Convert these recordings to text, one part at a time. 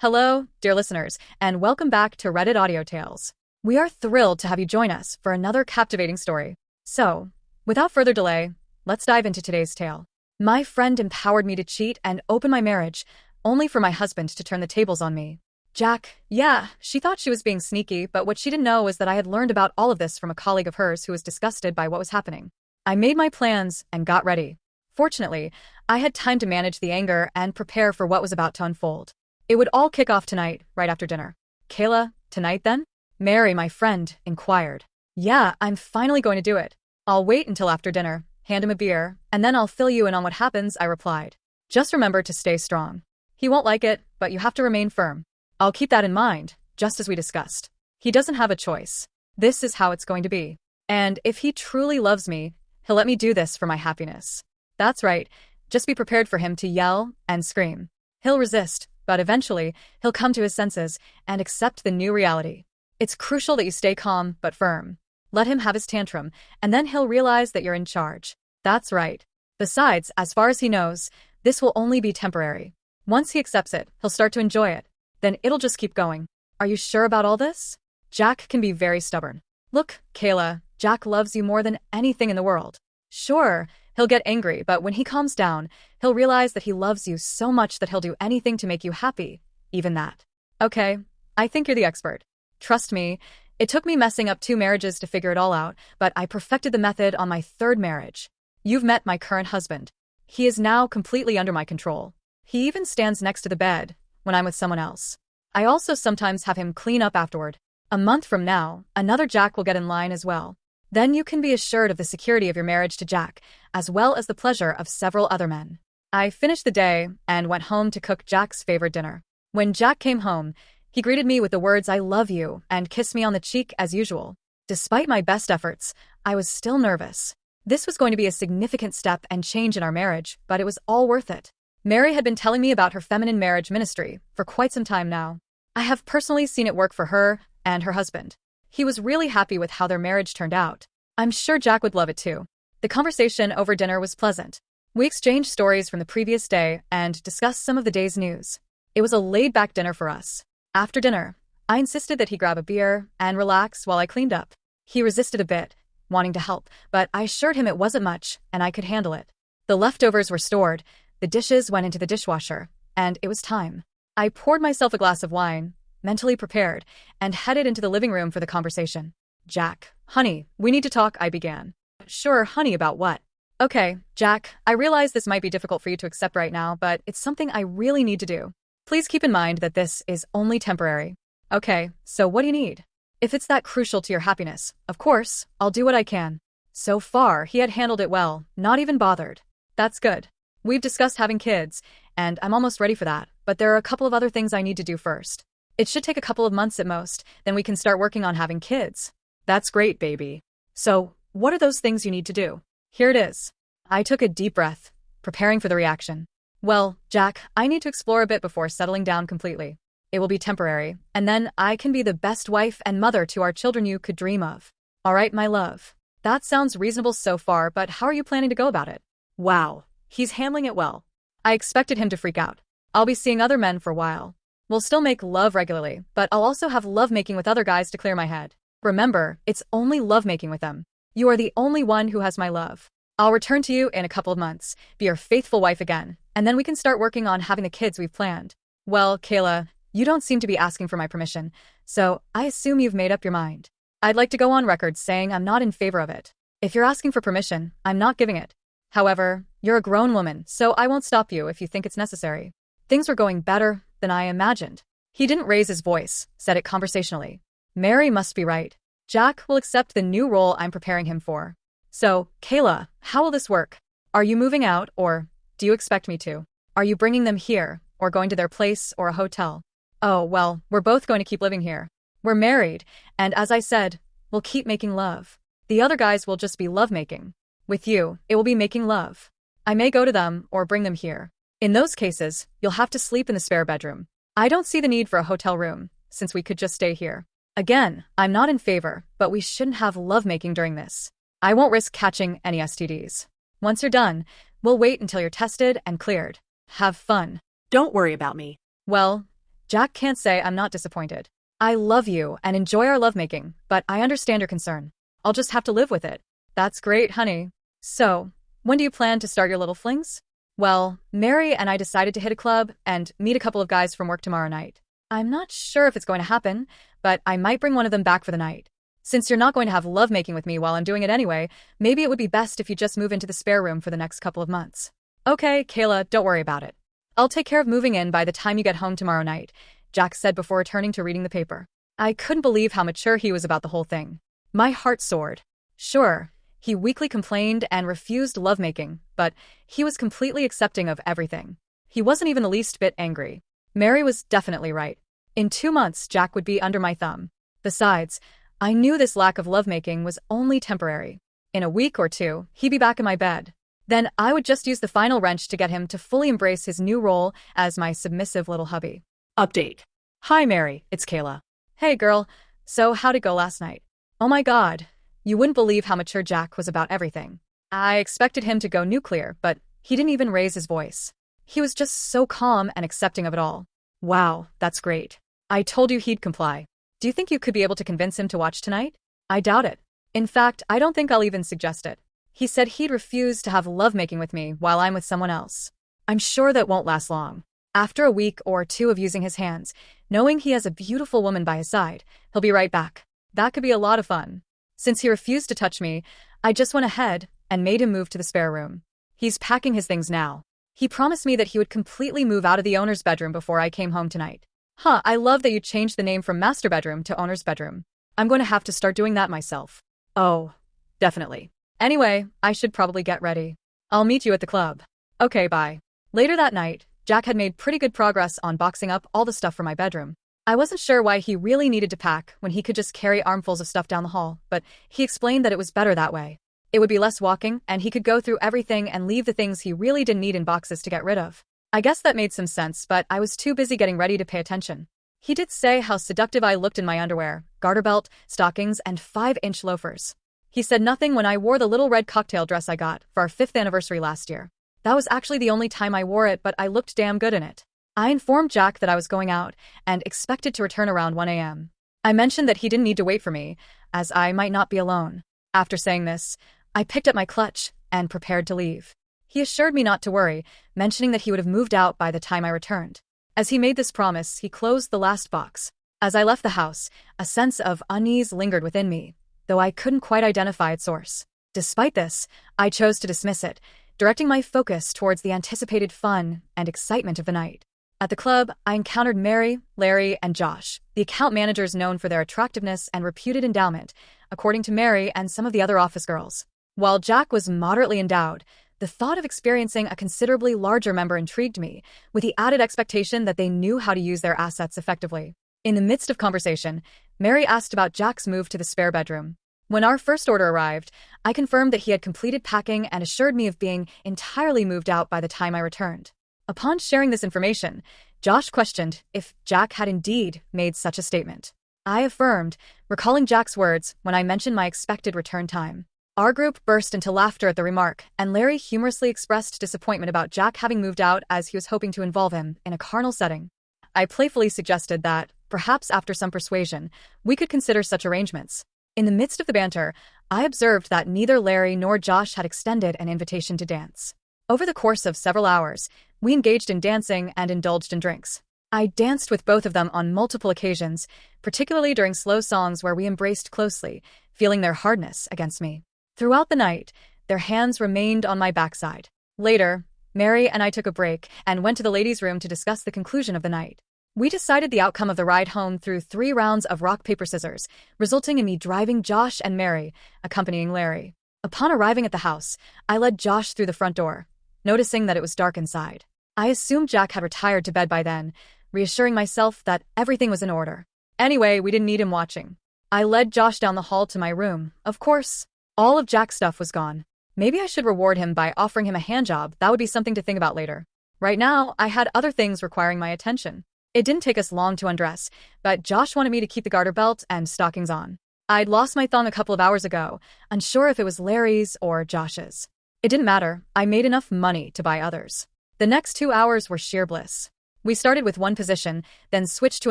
Hello, dear listeners, and welcome back to Reddit Audio Tales. We are thrilled to have you join us for another captivating story. So, without further delay, let's dive into today's tale. My friend empowered me to cheat and open my marriage, only for my husband to turn the tables on me. Jack, yeah, she thought she was being sneaky, but what she didn't know was that I had learned about all of this from a colleague of hers who was disgusted by what was happening. I made my plans and got ready. Fortunately, I had time to manage the anger and prepare for what was about to unfold. It would all kick off tonight, right after dinner. Kayla, tonight then? Mary, my friend, inquired. Yeah, I'm finally going to do it. I'll wait until after dinner, hand him a beer, and then I'll fill you in on what happens, I replied. Just remember to stay strong. He won't like it, but you have to remain firm. I'll keep that in mind, just as we discussed. He doesn't have a choice. This is how it's going to be. And if he truly loves me, he'll let me do this for my happiness. That's right. Just be prepared for him to yell and scream. He'll resist, but eventually, he'll come to his senses and accept the new reality. It's crucial that you stay calm but firm. Let him have his tantrum, and then he'll realize that you're in charge. That's right. Besides, as far as he knows, this will only be temporary. Once he accepts it, he'll start to enjoy it. Then it'll just keep going. Are you sure about all this? Jack can be very stubborn. Look, Kayla, Jack loves you more than anything in the world. Sure, he'll get angry, but when he calms down, he'll realize that he loves you so much that he'll do anything to make you happy, even that. Okay, I think you're the expert. Trust me, it took me messing up 2 marriages to figure it all out, but I perfected the method on my 3rd marriage. You've met my current husband. He is now completely under my control. He even stands next to the bed when I'm with someone else. I also sometimes have him clean up afterward. A month from now, another Jack will get in line as well. Then you can be assured of the security of your marriage to Jack, as well as the pleasure of several other men. I finished the day and went home to cook Jack's favorite dinner. When Jack came home, he greeted me with the words "I love you" and kissed me on the cheek as usual. Despite my best efforts, I was still nervous. This was going to be a significant step and change in our marriage, but it was all worth it. Mary had been telling me about her feminine marriage ministry for quite some time now. I have personally seen it work for her and her husband. He was really happy with how their marriage turned out. I'm sure Jack would love it too. The conversation over dinner was pleasant. We exchanged stories from the previous day and discussed some of the day's news. It was a laid-back dinner for us. After dinner, I insisted that he grab a beer and relax while I cleaned up. He resisted a bit, wanting to help, but I assured him it wasn't much and I could handle it. The leftovers were stored, the dishes went into the dishwasher, and it was time. I poured myself a glass of wine, mentally prepared, and headed into the living room for the conversation. Jack, honey, we need to talk, I began. Sure, honey, about what? Okay, Jack, I realize this might be difficult for you to accept right now, but it's something I really need to do. Please keep in mind that this is only temporary. Okay, so what do you need? If it's that crucial to your happiness, of course, I'll do what I can. So far, he had handled it well, not even bothered. That's good. We've discussed having kids, and I'm almost ready for that, but there are a couple of other things I need to do first. It should take a couple of months at most, then we can start working on having kids. That's great, baby. So, what are those things you need to do? Here it is. I took a deep breath, preparing for the reaction. Well, Jack, I need to explore a bit before settling down completely. It will be temporary, and then I can be the best wife and mother to our children you could dream of. All right, my love. That sounds reasonable so far, but how are you planning to go about it? Wow, he's handling it well. I expected him to freak out. I'll be seeing other men for a while. We'll still make love regularly, but I'll also have lovemaking with other guys to clear my head. Remember, it's only lovemaking with them. You are the only one who has my love. I'll return to you in a couple of months, be your faithful wife again, and then we can start working on having the kids we've planned. Well, Kayla, you don't seem to be asking for my permission, so I assume you've made up your mind. I'd like to go on record saying I'm not in favor of it. If you're asking for permission, I'm not giving it. However, you're a grown woman, so I won't stop you if you think it's necessary. Things were going better than I imagined. He didn't raise his voice, said it conversationally. Mary must be right. Jack will accept the new role I'm preparing him for. So, Kayla, how will this work? Are you moving out, or do you expect me to? Are you bringing them here, or going to their place or a hotel? Oh, well, we're both going to keep living here. We're married, and as I said, we'll keep making love. The other guys will just be lovemaking. With you, it will be making love. I may go to them or bring them here. In those cases, you'll have to sleep in the spare bedroom. I don't see the need for a hotel room, since we could just stay here. Again, I'm not in favor, but we shouldn't have lovemaking during this. I won't risk catching any STDs. Once you're done, we'll wait until you're tested and cleared. Have fun. Don't worry about me. Well, Jack can't say I'm not disappointed. I love you and enjoy our lovemaking, but I understand your concern. I'll just have to live with it. That's great, honey. So, when do you plan to start your little flings? Well, Mary and I decided to hit a club and meet a couple of guys from work tomorrow night. I'm not sure if it's going to happen, but I might bring one of them back for the night. Since you're not going to have lovemaking with me while I'm doing it anyway, maybe it would be best if you just move into the spare room for the next couple of months. Okay, Kayla, don't worry about it. I'll take care of moving in by the time you get home tomorrow night, Jack said before returning to reading the paper. I couldn't believe how mature he was about the whole thing. My heart soared. Sure, he weakly complained and refused lovemaking, but he was completely accepting of everything. He wasn't even the least bit angry. Mary was definitely right. In 2 months, Jack would be under my thumb. Besides, I knew this lack of lovemaking was only temporary. In a week or two, he'd be back in my bed. Then I would just use the final wrench to get him to fully embrace his new role as my submissive little hubby. Update. Hi, Mary, it's Kayla. Hey, girl. So how'd it go last night? Oh my God. You wouldn't believe how mature Jack was about everything. I expected him to go nuclear, but he didn't even raise his voice. He was just so calm and accepting of it all. Wow, that's great. I told you he'd comply. Do you think you could be able to convince him to watch tonight? I doubt it. In fact, I don't think I'll even suggest it. He said he'd refuse to have lovemaking with me while I'm with someone else. I'm sure that won't last long. After a week or two of using his hands, knowing he has a beautiful woman by his side, he'll be right back. That could be a lot of fun. Since he refused to touch me, I just went ahead and made him move to the spare room. He's packing his things now. He promised me that he would completely move out of the owner's bedroom before I came home tonight. I love that you changed the name from master bedroom to owner's bedroom. I'm going to have to start doing that myself. Oh, definitely. Anyway, I should probably get ready. I'll meet you at the club. Okay, bye. Later that night, Jack had made pretty good progress on boxing up all the stuff from my bedroom. I wasn't sure why he really needed to pack when he could just carry armfuls of stuff down the hall, but he explained that it was better that way. It would be less walking, and he could go through everything and leave the things he really didn't need in boxes to get rid of. I guess that made some sense, but I was too busy getting ready to pay attention. He did say how seductive I looked in my underwear, garter belt, stockings, and 5-inch loafers. He said nothing when I wore the little red cocktail dress I got for our 5th anniversary last year. That was actually the only time I wore it, but I looked damn good in it. I informed Jack that I was going out and expected to return around 1 a.m. I mentioned that he didn't need to wait for me, as I might not be alone. After saying this, I picked up my clutch and prepared to leave. He assured me not to worry, mentioning that he would have moved out by the time I returned. As he made this promise, he closed the last box. As I left the house, a sense of unease lingered within me, though I couldn't quite identify its source. Despite this, I chose to dismiss it, directing my focus towards the anticipated fun and excitement of the night. At the club, I encountered Mary, Larry, and Josh, the account managers known for their attractiveness and reputed endowment, according to Mary and some of the other office girls. While Jack was moderately endowed, the thought of experiencing a considerably larger member intrigued me, with the added expectation that they knew how to use their assets effectively. In the midst of conversation, Mary asked about Jack's move to the spare bedroom. When our first order arrived, I confirmed that he had completed packing and assured me of being entirely moved out by the time I returned. Upon sharing this information, Josh questioned if Jack had indeed made such a statement. I affirmed, recalling Jack's words when I mentioned my expected return time. Our group burst into laughter at the remark, and Larry humorously expressed disappointment about Jack having moved out as he was hoping to involve him in a carnal setting. I playfully suggested that, perhaps after some persuasion, we could consider such arrangements. In the midst of the banter, I observed that neither Larry nor Josh had extended an invitation to dance. Over the course of several hours, we engaged in dancing and indulged in drinks. I danced with both of them on multiple occasions, particularly during slow songs where we embraced closely, feeling their hardness against me. Throughout the night, their hands remained on my backside. Later, Mary and I took a break and went to the ladies' room to discuss the conclusion of the night. We decided the outcome of the ride home through 3 rounds of rock, paper, scissors, resulting in me driving Josh and Mary, accompanying Larry. Upon arriving at the house, I led Josh through the front door, noticing that it was dark inside. I assumed Jack had retired to bed by then, reassuring myself that everything was in order. Anyway, we didn't need him watching. I led Josh down the hall to my room. Of course, all of Jack's stuff was gone. Maybe I should reward him by offering him a handjob. That would be something to think about later. Right now, I had other things requiring my attention. It didn't take us long to undress, but Josh wanted me to keep the garter belt and stockings on. I'd lost my thong a couple of hours ago, unsure if it was Larry's or Josh's. It didn't matter. I made enough money to buy others. The next 2 hours were sheer bliss. We started with one position, then switched to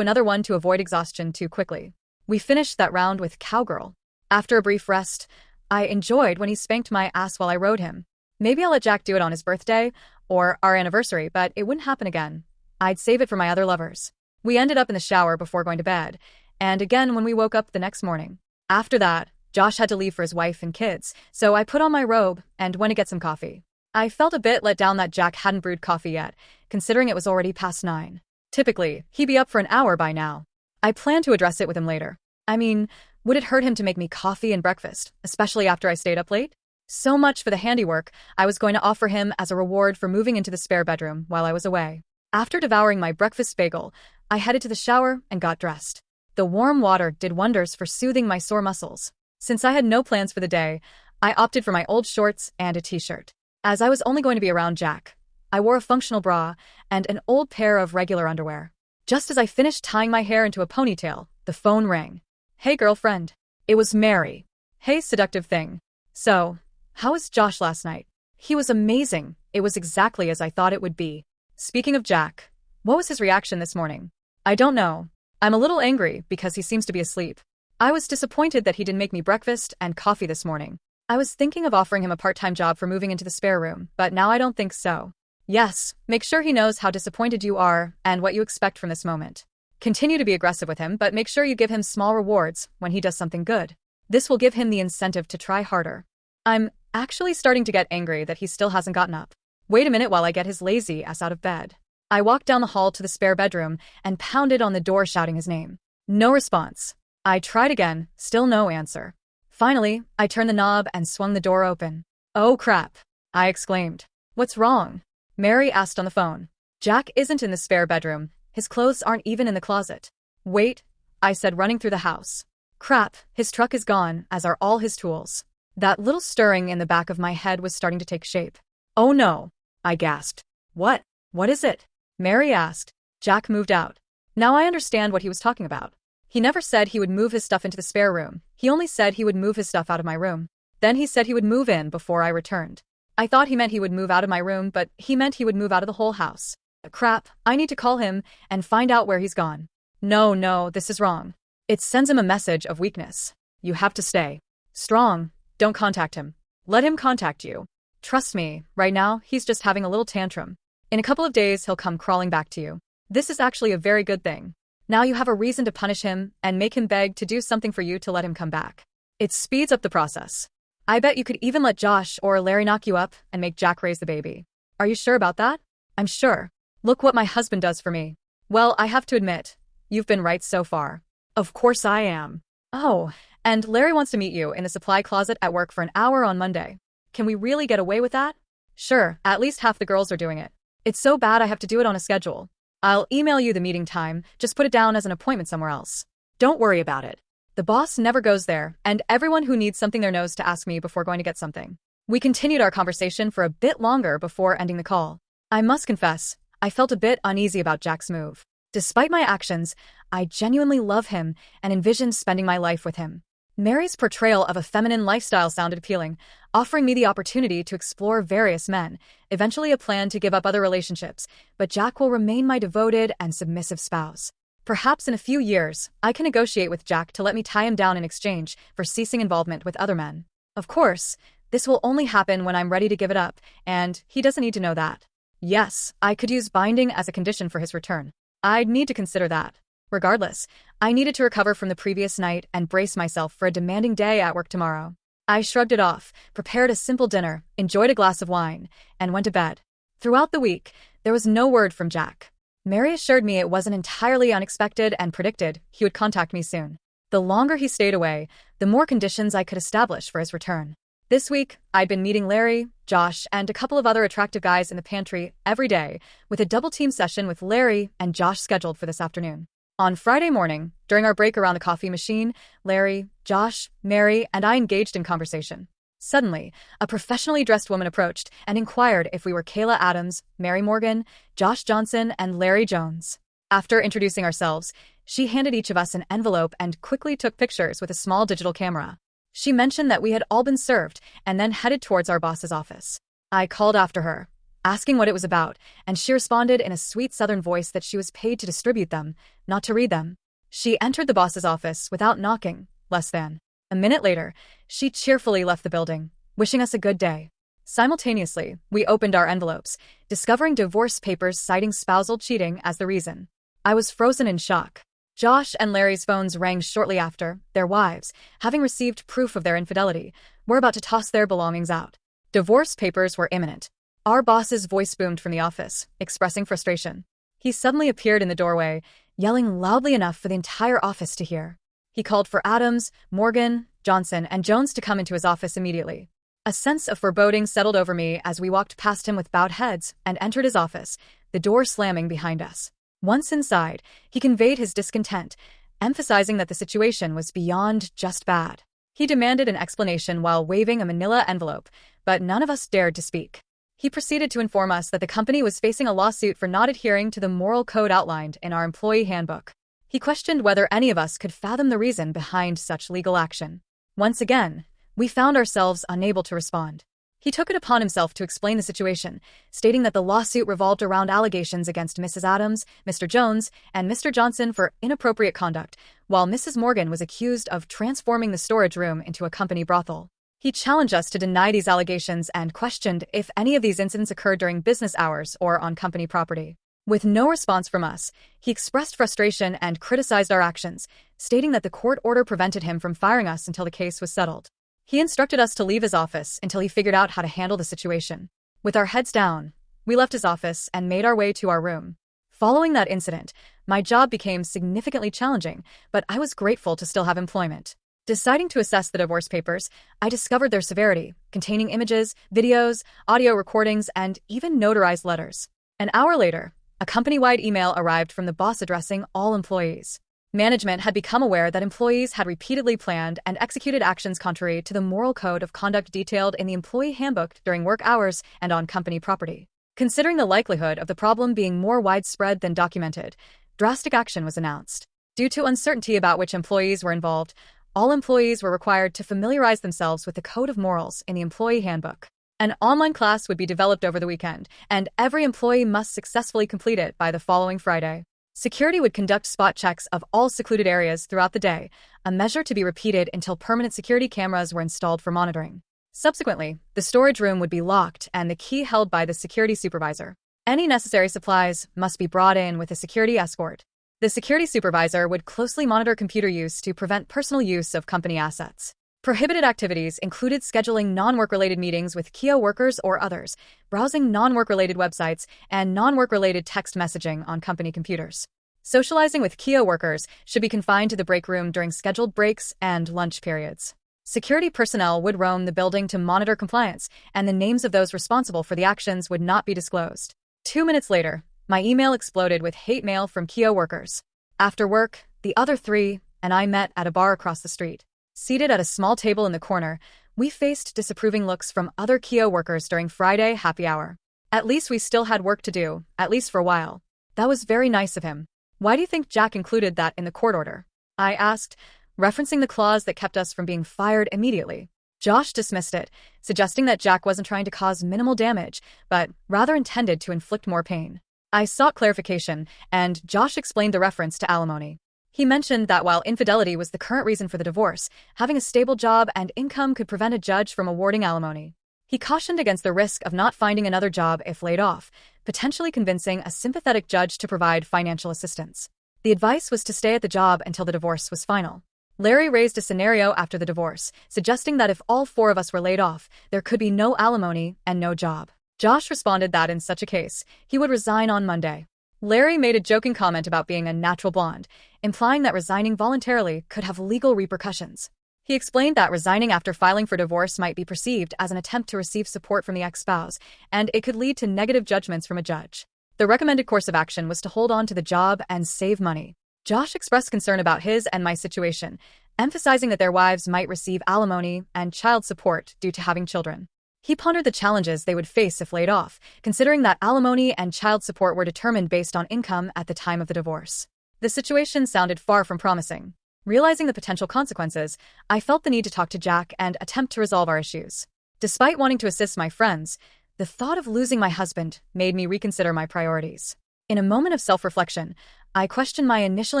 another one to avoid exhaustion too quickly. We finished that round with cowgirl. After a brief rest, I enjoyed when he spanked my ass while I rode him. Maybe I'll let Jack do it on his birthday or our anniversary, but it wouldn't happen again. I'd save it for my other lovers. We ended up in the shower before going to bed, and again when we woke up the next morning. After that, Josh had to leave for his wife and kids, so I put on my robe and went to get some coffee. I felt a bit let down that Jack hadn't brewed coffee yet, considering it was already past 9. Typically, he'd be up for an hour by now. I plan to address it with him later. I mean, would it hurt him to make me coffee and breakfast, especially after I stayed up late? So much for the handiwork I was going to offer him as a reward for moving into the spare bedroom while I was away. After devouring my breakfast bagel, I headed to the shower and got dressed. The warm water did wonders for soothing my sore muscles. Since I had no plans for the day, I opted for my old shorts and a t-shirt. As I was only going to be around Jack, I wore a functional bra and an old pair of regular underwear. Just as I finished tying my hair into a ponytail, the phone rang. Hey, girlfriend. It was Mary. Hey, seductive thing. So, how was Josh last night? He was amazing. It was exactly as I thought it would be. Speaking of Jack, what was his reaction this morning? I don't know. I'm a little angry because he seems to be asleep. I was disappointed that he didn't make me breakfast and coffee this morning. I was thinking of offering him a part-time job for moving into the spare room, but now I don't think so. Yes, make sure he knows how disappointed you are and what you expect from this moment. Continue to be aggressive with him, but make sure you give him small rewards when he does something good. This will give him the incentive to try harder. I'm actually starting to get angry that he still hasn't gotten up. Wait a minute while I get his lazy ass out of bed. I walked down the hall to the spare bedroom and pounded on the door shouting his name. No response. I tried again, still no answer. Finally, I turned the knob and swung the door open. Oh crap, I exclaimed. What's wrong? Mary asked on the phone. Jack isn't in the spare bedroom. His clothes aren't even in the closet. Wait, I said, running through the house. Crap, his truck is gone, as are all his tools. That little stirring in the back of my head was starting to take shape. Oh no, I gasped. What? What is it? Mary asked. Jack moved out. Now I understand what he was talking about. He never said he would move his stuff into the spare room. He only said he would move his stuff out of my room. Then he said he would move in before I returned. I thought he meant he would move out of my room, but he meant he would move out of the whole house. Crap, I need to call him and find out where he's gone. No, this is wrong. It sends him a message of weakness. You have to stay strong. Don't contact him. Let him contact you. Trust me, right now, he's just having a little tantrum. In a couple of days, he'll come crawling back to you. This is actually a very good thing. Now you have a reason to punish him and make him beg to do something for you to let him come back. It speeds up the process. I bet you could even let Josh or Larry knock you up and make Jack raise the baby. Are you sure about that? I'm sure. Look what my husband does for me. Well, I have to admit, you've been right so far. Of course I am. Oh, and Larry wants to meet you in the supply closet at work for an hour on Monday. Can we really get away with that? Sure, at least half the girls are doing it. It's so bad I have to do it on a schedule. I'll email you the meeting time, just put it down as an appointment somewhere else. Don't worry about it. The boss never goes there, and everyone who needs something there knows to ask me before going to get something. We continued our conversation for a bit longer before ending the call. I must confess, I felt a bit uneasy about Jack's move. Despite my actions, I genuinely love him and envisioned spending my life with him. Mary's portrayal of a feminine lifestyle sounded appealing, offering me the opportunity to explore various men, eventually a plan to give up other relationships, but Jack will remain my devoted and submissive spouse. Perhaps in a few years, I can negotiate with Jack to let me tie him down in exchange for ceasing involvement with other men. Of course, this will only happen when I'm ready to give it up, and he doesn't need to know that. Yes, I could use binding as a condition for his return. I'd need to consider that. Regardless, I needed to recover from the previous night and brace myself for a demanding day at work tomorrow. I shrugged it off, prepared a simple dinner, enjoyed a glass of wine, and went to bed. Throughout the week, there was no word from Jack. Mary assured me it wasn't entirely unexpected and predicted he would contact me soon. The longer he stayed away, the more conditions I could establish for his return. This week, I'd been meeting Larry, Josh, and a couple of other attractive guys in the pantry every day, with a double-team session with Larry and Josh scheduled for this afternoon. On Friday morning, during our break around the coffee machine, Larry, Josh, Mary, and I engaged in conversation. Suddenly, a professionally dressed woman approached and inquired if we were Kayla Adams, Mary Morgan, Josh Johnson, and Larry Jones. After introducing ourselves, she handed each of us an envelope and quickly took pictures with a small digital camera. She mentioned that we had all been served and then headed towards our boss's office. I called after her, asking what it was about, and she responded in a sweet southern voice that she was paid to distribute them, not to read them. She entered the boss's office without knocking. Less than a minute later, she cheerfully left the building, wishing us a good day. Simultaneously, we opened our envelopes, discovering divorce papers citing spousal cheating as the reason. I was frozen in shock. Josh and Larry's phones rang shortly after. Their wives, having received proof of their infidelity, were about to toss their belongings out. Divorce papers were imminent. Our boss's voice boomed from the office, expressing frustration. He suddenly appeared in the doorway, yelling loudly enough for the entire office to hear. He called for Adams, Morgan, Johnson, and Jones to come into his office immediately. A sense of foreboding settled over me as we walked past him with bowed heads and entered his office, the door slamming behind us. Once inside, he conveyed his discontent, emphasizing that the situation was beyond just bad. He demanded an explanation while waving a manila envelope, but none of us dared to speak. He proceeded to inform us that the company was facing a lawsuit for not adhering to the moral code outlined in our employee handbook. He questioned whether any of us could fathom the reason behind such legal action. Once again, we found ourselves unable to respond. He took it upon himself to explain the situation, stating that the lawsuit revolved around allegations against Mrs. Adams, Mr. Jones, and Mr. Johnson for inappropriate conduct, while Mrs. Morgan was accused of transforming the storage room into a company brothel. He challenged us to deny these allegations and questioned if any of these incidents occurred during business hours or on company property. With no response from us, he expressed frustration and criticized our actions, stating that the court order prevented him from firing us until the case was settled. He instructed us to leave his office until he figured out how to handle the situation. With our heads down, we left his office and made our way to our room. Following that incident, my job became significantly challenging, but I was grateful to still have employment. Deciding to assess the divorce papers, I discovered their severity, containing images, videos, audio recordings, and even notarized letters. An hour later, a company-wide email arrived from the boss addressing all employees. Management had become aware that employees had repeatedly planned and executed actions contrary to the moral code of conduct detailed in the employee handbook during work hours and on company property. Considering the likelihood of the problem being more widespread than documented, drastic action was announced. Due to uncertainty about which employees were involved, all employees were required to familiarize themselves with the code of morals in the employee handbook. An online class would be developed over the weekend, and every employee must successfully complete it by the following Friday. Security would conduct spot checks of all secluded areas throughout the day, a measure to be repeated until permanent security cameras were installed for monitoring. Subsequently, the storage room would be locked and the key held by the security supervisor. Any necessary supplies must be brought in with a security escort. The security supervisor would closely monitor computer use to prevent personal use of company assets. Prohibited activities included scheduling non-work-related meetings with KEO workers or others, browsing non-work-related websites, and non-work-related text messaging on company computers. Socializing with KEO workers should be confined to the break room during scheduled breaks and lunch periods. Security personnel would roam the building to monitor compliance, and the names of those responsible for the actions would not be disclosed. 2 minutes later, my email exploded with hate mail from KEO workers. After work, the other three and I met at a bar across the street. Seated at a small table in the corner, we faced disapproving looks from other KEO workers during Friday happy hour. At least we still had work to do, at least for a while. That was very nice of him. Why do you think Jack included that in the court order? I asked, referencing the clause that kept us from being fired immediately. Josh dismissed it, suggesting that Jack wasn't trying to cause minimal damage, but rather intended to inflict more pain. I sought clarification, and Josh explained the reference to alimony. He mentioned that while infidelity was the current reason for the divorce, having a stable job and income could prevent a judge from awarding alimony. He cautioned against the risk of not finding another job if laid off, potentially convincing a sympathetic judge to provide financial assistance. The advice was to stay at the job until the divorce was final. Larry raised a scenario after the divorce, suggesting that if all four of us were laid off, there could be no alimony and no job. Josh responded that in such a case, he would resign on Monday. Larry made a joking comment about being a natural blonde, implying that resigning voluntarily could have legal repercussions. He explained that resigning after filing for divorce might be perceived as an attempt to receive support from the ex-spouse, and it could lead to negative judgments from a judge. The recommended course of action was to hold on to the job and save money. Josh expressed concern about his and my situation, emphasizing that their wives might receive alimony and child support due to having children. He pondered the challenges they would face if laid off, considering that alimony and child support were determined based on income at the time of the divorce. The situation sounded far from promising. Realizing the potential consequences, I felt the need to talk to Jack and attempt to resolve our issues. Despite wanting to assist my friends, The thought of losing my husband made me reconsider my priorities. In a moment of self-reflection, I questioned my initial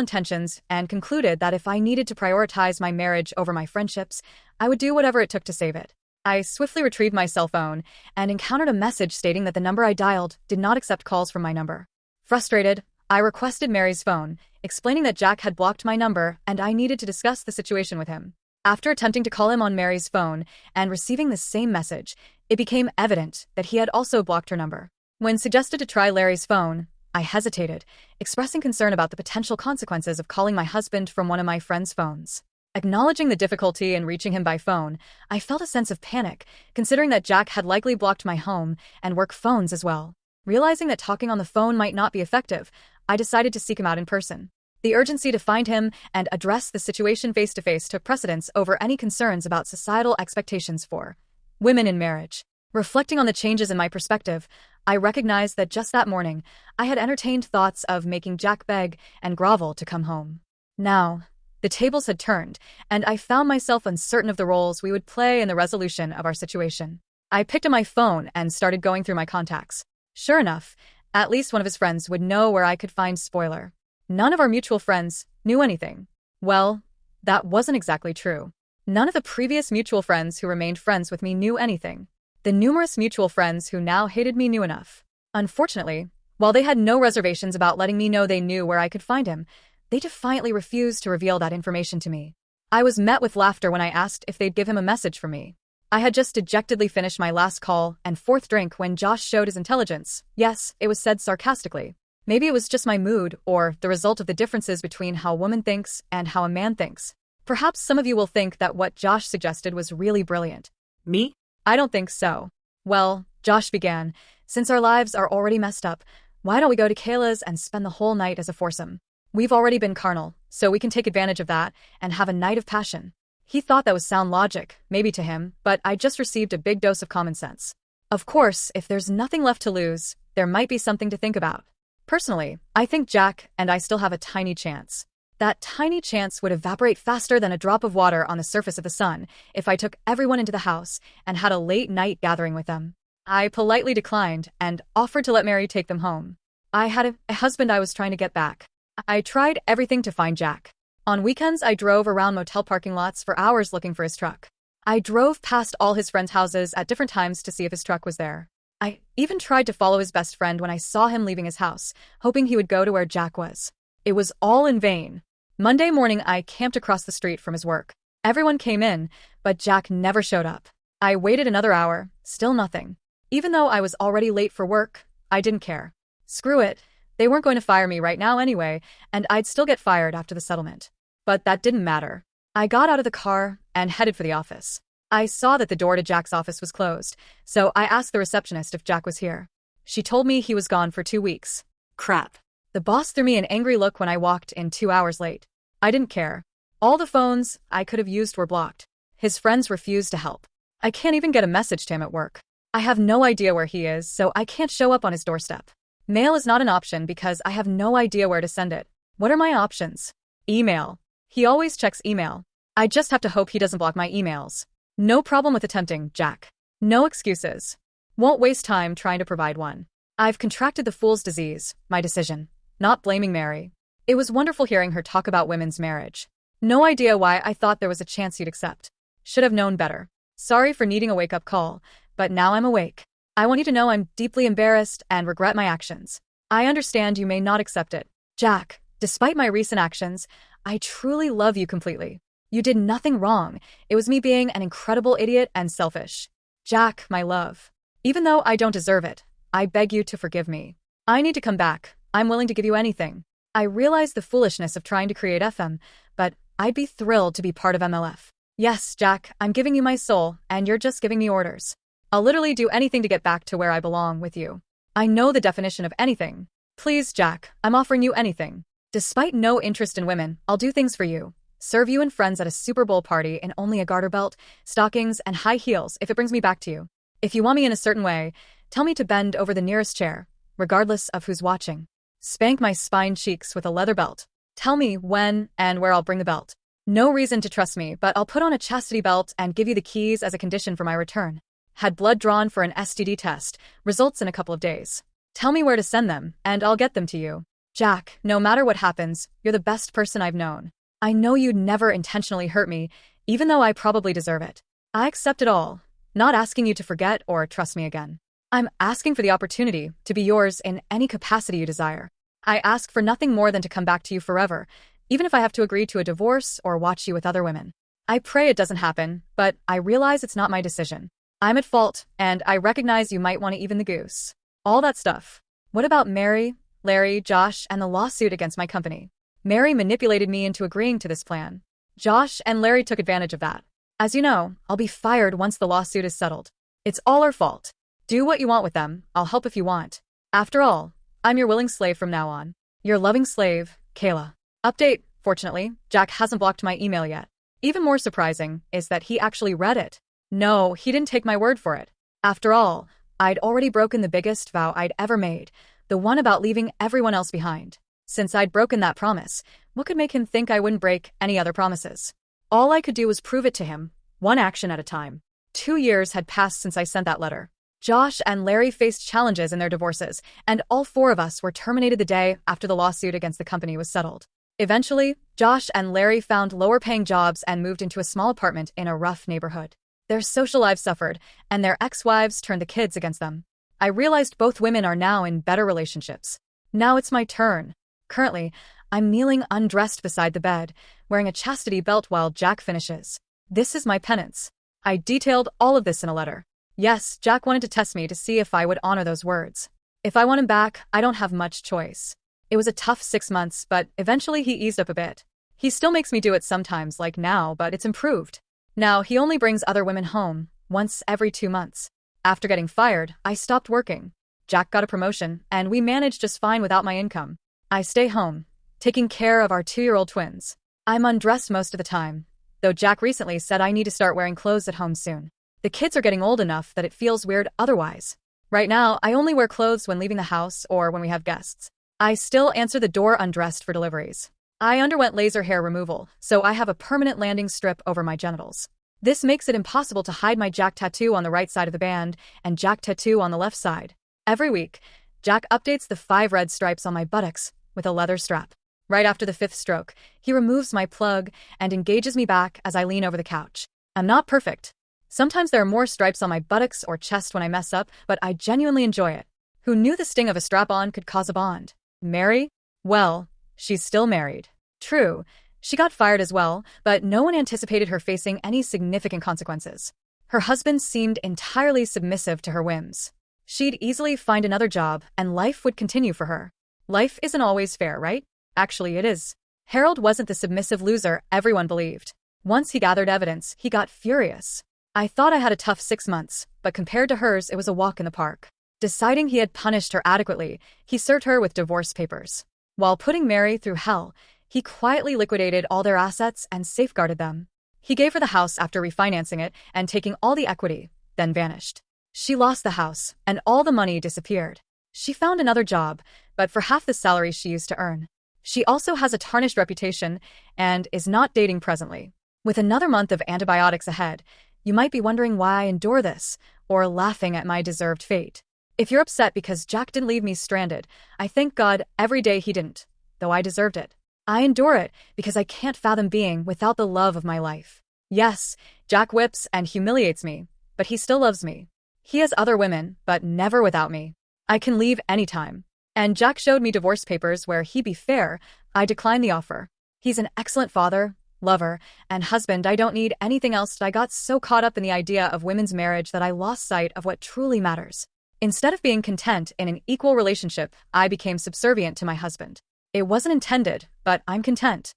intentions and concluded that if I needed to prioritize my marriage over my friendships, I would do whatever it took to save it. I swiftly retrieved my cell phone and encountered a message stating that the number I dialed did not accept calls from my number. Frustrated, I requested Mary's phone, explaining that Jack had blocked my number and I needed to discuss the situation with him. After attempting to call him on Mary's phone and receiving the same message, it became evident that he had also blocked her number. When suggested to try Larry's phone, I hesitated, expressing concern about the potential consequences of calling my husband from one of my friends' phones. Acknowledging the difficulty in reaching him by phone, I felt a sense of panic, considering that Jack had likely blocked my home and work phones as well. Realizing that talking on the phone might not be effective, I decided to seek him out in person. The urgency to find him and address the situation face-to-face took precedence over any concerns about societal expectations for women in marriage. Reflecting on the changes in my perspective, I recognized that just that morning, I had entertained thoughts of making Jack beg and grovel to come home. Now, the tables had turned, and I found myself uncertain of the roles we would play in the resolution of our situation. I picked up my phone and started going through my contacts. Sure enough, at least one of his friends would know where I could find Spoiler. None of our mutual friends knew anything. Well, that wasn't exactly true. None of the previous mutual friends who remained friends with me knew anything. The numerous mutual friends who now hated me knew enough. Unfortunately, while they had no reservations about letting me know they knew where I could find him, they defiantly refused to reveal that information to me. I was met with laughter when I asked if they'd give him a message for me. I had just dejectedly finished my last call and fourth drink when Josh showed his intelligence. Yes, it was said sarcastically. Maybe it was just my mood or the result of the differences between how a woman thinks and how a man thinks. Perhaps some of you will think that what Josh suggested was really brilliant. Me? I don't think so. Well, Josh began, since our lives are already messed up, why don't we go to Kayla's and spend the whole night as a foursome? We've already been carnal, so we can take advantage of that and have a night of passion. He thought that was sound logic, maybe to him, but I just received a big dose of common sense. Of course, if there's nothing left to lose, there might be something to think about. Personally, I think Jack and I still have a tiny chance. That tiny chance would evaporate faster than a drop of water on the surface of the sun if I took everyone into the house and had a late-night gathering with them. I politely declined and offered to let Mary take them home. I had a husband I was trying to get back. I tried everything to find Jack. On weekends, I drove around motel parking lots for hours looking for his truck. I drove past all his friends' houses at different times to see if his truck was there. I even tried to follow his best friend when I saw him leaving his house, hoping he would go to where Jack was. It was all in vain. Monday morning, I camped across the street from his work. Everyone came in, but Jack never showed up. I waited another hour, still nothing. Even though I was already late for work, I didn't care. Screw it, they weren't going to fire me right now anyway, and I'd still get fired after the settlement. But that didn't matter. I got out of the car and headed for the office. I saw that the door to Jack's office was closed, so I asked the receptionist if Jack was here. She told me he was gone for 2 weeks. Crap. The boss threw me an angry look when I walked in 2 hours late. I didn't care. All the phones I could have used were blocked. His friends refused to help. I can't even get a message to him at work. I have no idea where he is, so I can't show up on his doorstep. Mail is not an option because I have no idea where to send it. What are my options? Email. He always checks email. I just have to hope he doesn't block my emails. No problem with attempting, Jack. No excuses. Won't waste time trying to provide one. I've contracted the fool's disease, my decision. Not blaming Mary. It was wonderful hearing her talk about women's marriage. No idea why I thought there was a chance you'd accept. Should have known better. Sorry for needing a wake-up call, but now I'm awake. I want you to know I'm deeply embarrassed and regret my actions. I understand you may not accept it. Jack, despite my recent actions, I truly love you completely. You did nothing wrong. It was me being an incredible idiot and selfish. Jack, my love. Even though I don't deserve it, I beg you to forgive me. I need to come back. I'm willing to give you anything. I realize the foolishness of trying to create FM, but I'd be thrilled to be part of MLF. Yes, Jack, I'm giving you my soul, and you're just giving me orders. I'll literally do anything to get back to where I belong with you. I know the definition of anything. Please, Jack, I'm offering you anything. Despite no interest in women, I'll do things for you. Serve you and friends at a Super Bowl party in only a garter belt, stockings, and high heels if it brings me back to you. If you want me in a certain way, tell me to bend over the nearest chair, regardless of who's watching. Spank my spine cheeks with a leather belt. Tell me when and where I'll bring the belt. No reason to trust me, but I'll put on a chastity belt and give you the keys as a condition for my return. Had blood drawn for an STD test, results in a couple of days. Tell me where to send them, and I'll get them to you. Jack, no matter what happens, you're the best person I've known. I know you'd never intentionally hurt me, even though I probably deserve it. I accept it all, not asking you to forget or trust me again. I'm asking for the opportunity to be yours in any capacity you desire. I ask for nothing more than to come back to you forever, even if I have to agree to a divorce or watch you with other women. I pray it doesn't happen, but I realize it's not my decision. I'm at fault, and I recognize you might want to even the goose. All that stuff. What about Mary, Larry, Josh, and the lawsuit against my company? Mary manipulated me into agreeing to this plan. Josh and Larry took advantage of that. As you know, I'll be fired once the lawsuit is settled. It's all our fault. Do what you want with them, I'll help if you want. After all, I'm your willing slave from now on. Your loving slave, Kayla. Update, fortunately, Jack hasn't blocked my email yet. Even more surprising is that he actually read it. No, he didn't take my word for it. After all, I'd already broken the biggest vow I'd ever made, the one about leaving everyone else behind. Since I'd broken that promise, what could make him think I wouldn't break any other promises? All I could do was prove it to him, one action at a time. 2 years had passed since I sent that letter. Josh and Larry faced challenges in their divorces, and all 4 of us were terminated the day after the lawsuit against the company was settled. Eventually, Josh and Larry found lower-paying jobs and moved into a small apartment in a rough neighborhood. Their social lives suffered, and their ex-wives turned the kids against them. I realized both women are now in better relationships. Now it's my turn. Currently, I'm kneeling undressed beside the bed, wearing a chastity belt while Jack finishes. This is my penance. I detailed all of this in a letter. Yes, Jack wanted to test me to see if I would honor those words. If I want him back, I don't have much choice. It was a tough 6 months, but eventually he eased up a bit. He still makes me do it sometimes, like now, but it's improved. Now, he only brings other women home, once every 2 months. After getting fired, I stopped working. Jack got a promotion, and we managed just fine without my income. I stay home, taking care of our 2-year-old twins. I'm undressed most of the time, though Jack recently said I need to start wearing clothes at home soon. The kids are getting old enough that it feels weird otherwise. Right now, I only wear clothes when leaving the house or when we have guests. I still answer the door undressed for deliveries. I underwent laser hair removal, so I have a permanent landing strip over my genitals. This makes it impossible to hide my Jack tattoo on the right side of the band and Jack tattoo on the left side. Every week, Jack updates the 5 red stripes on my buttocks with a leather strap. Right after the 5th stroke, he removes my plug and engages me back as I lean over the couch. I'm not perfect. Sometimes there are more stripes on my buttocks or chest when I mess up, but I genuinely enjoy it. Who knew the sting of a strap-on could cause a bond? Mary? Well, she's still married. True, she got fired as well, but no one anticipated her facing any significant consequences. Her husband seemed entirely submissive to her whims. She'd easily find another job, and life would continue for her. Life isn't always fair, right? Actually, it is. Harold wasn't the submissive loser everyone believed. Once he gathered evidence, he got furious. I thought I had a tough 6 months, but compared to hers, it was a walk in the park. Deciding he had punished her adequately, he served her with divorce papers. While putting Mary through hell, he quietly liquidated all their assets and safeguarded them. He gave her the house after refinancing it and taking all the equity, then vanished. She lost the house, and all the money disappeared. She found another job, but for half the salary she used to earn. She also has a tarnished reputation and is not dating presently. With another month of antibiotics ahead, you might be wondering why I endure this, or laughing at my deserved fate. If you're upset because Jack didn't leave me stranded, I thank God every day he didn't, though I deserved it. I endure it because I can't fathom being without the love of my life. Yes, Jack whips and humiliates me, but he still loves me. He has other women, but never without me. I can leave anytime. And Jack showed me divorce papers where, he'd be fair, I declined the offer. He's an excellent father, lover, and husband. I don't need anything else. I got so caught up in the idea of women's marriage that I lost sight of what truly matters. Instead of being content in an equal relationship, I became subservient to my husband. It wasn't intended, but I'm content.